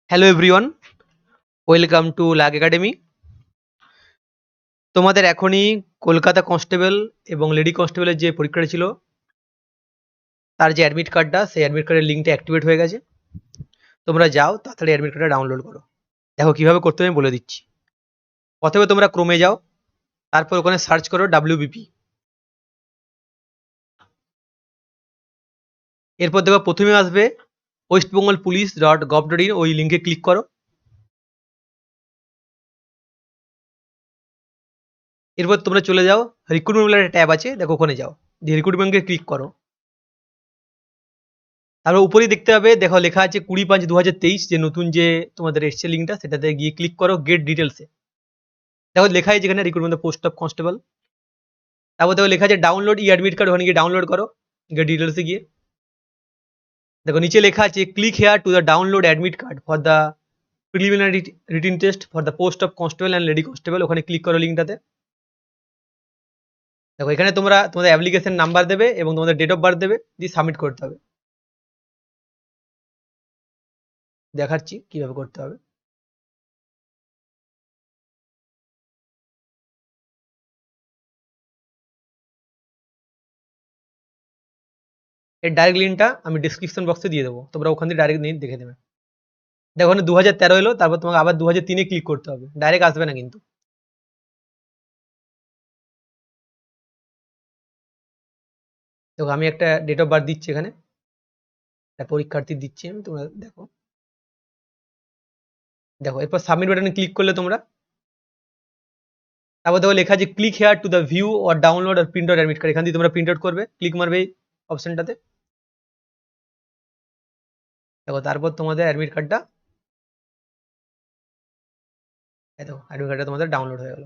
Hello everyone, welcome to লাগ academy. তোমাদের এখনই কলকাতা কনস্টেবল এবং লেডি কনস্টেবলের যে পরীক্ষাটা ছিল তার যে অ্যাডমিট কার্ডটা, সেই অ্যাডমিট কার্ডের লিঙ্কটা অ্যাক্টিভেট হয়ে গেছে। তোমরা যাও তাড়াতাড়ি অ্যাডমিট কার্ডটা ডাউনলোড করো। দেখো কিভাবে করতে হবে আমি বলে দিচ্ছি। প্রথমে তোমরা ক্রোমে যাও, তারপর ওখানে সার্চ করো WBP। এরপর দেখো প্রথমে আসবে westbengalpolice.gov.in, ওই লিঙ্কে ক্লিক করো। এরপর তোমরা চলে যাও রিক্রুটমেন্ট বলে একটা ট্যাব আছে, দেখো ওখানে যাও, দিয়ে রিক্রুটমেন্টকে ক্লিক করো। তারপর উপরেই দেখতে পাবে, দেখো লেখা আছে 20/5/2023, যে নতুন যে তোমাদের এসছে লিঙ্কটা, সেটাতে গিয়ে ক্লিক করো গেট ডিটেলসে। দেখো লেখা আছে যেখানে রিক্রুটমেন্ট পোস্ট অফ কনস্টেবল। তারপর দেখো লেখা আছে ডাউনলোড ই অ্যাডমিট কার্ড, ওখানে গিয়ে ডাউনলোড করো গেট ডিটেলসে গিয়ে। দেখো নিচে লেখা আছে click here to the download admit card for the preliminary written test for the post of constable and lady constable, ওখানে ক্লিক করো লিঙ্কটাতে। দেখো এখানে তোমরা তোমাদের অ্যাপ্লিকেশন নাম্বার দেবে এবং তোমাদের ডেট অফ বার্থ দেবে, দিয়ে সাবমিট করতে হবে। দেখাচ্ছি কিভাবে করতে হবে। এর ডাইরেক্ট লিঙ্কটা আমি ডিসক্রিপশন বক্সে দিয়ে দেবো, তোমরা ওখান থেকে ডাইরেক্ট দেখে দেবে। দেখো ওখানে 2013 এলো, তারপর তোমাকে আবার 2003-এ ক্লিক করতে হবে, ডাইরেক্ট আসবে না কিন্তু। দেখো আমি একটা ডেট অফ বার্থ দিচ্ছি এখানে, একটা পরীক্ষার্থী দিচ্ছি আমি, তোমরা দেখো। দেখো এরপর সাবমিট বাটনে ক্লিক করলে তোমরা, তারপর দেখো লেখা আছে click here to the view or download আর প্রিন্ট আউট অ্যাডমিট কার্ড, এখান থেকে তোমরা প্রিন্ট আউট করবে, ক্লিক মারবে এই অপশনটাতে। দেখো তারপর তোমাদের অ্যাডমিট কার্ডটা, দেখো অ্যাডমিট কার্ডটা তোমাদের ডাউনলোড হয়ে গেল।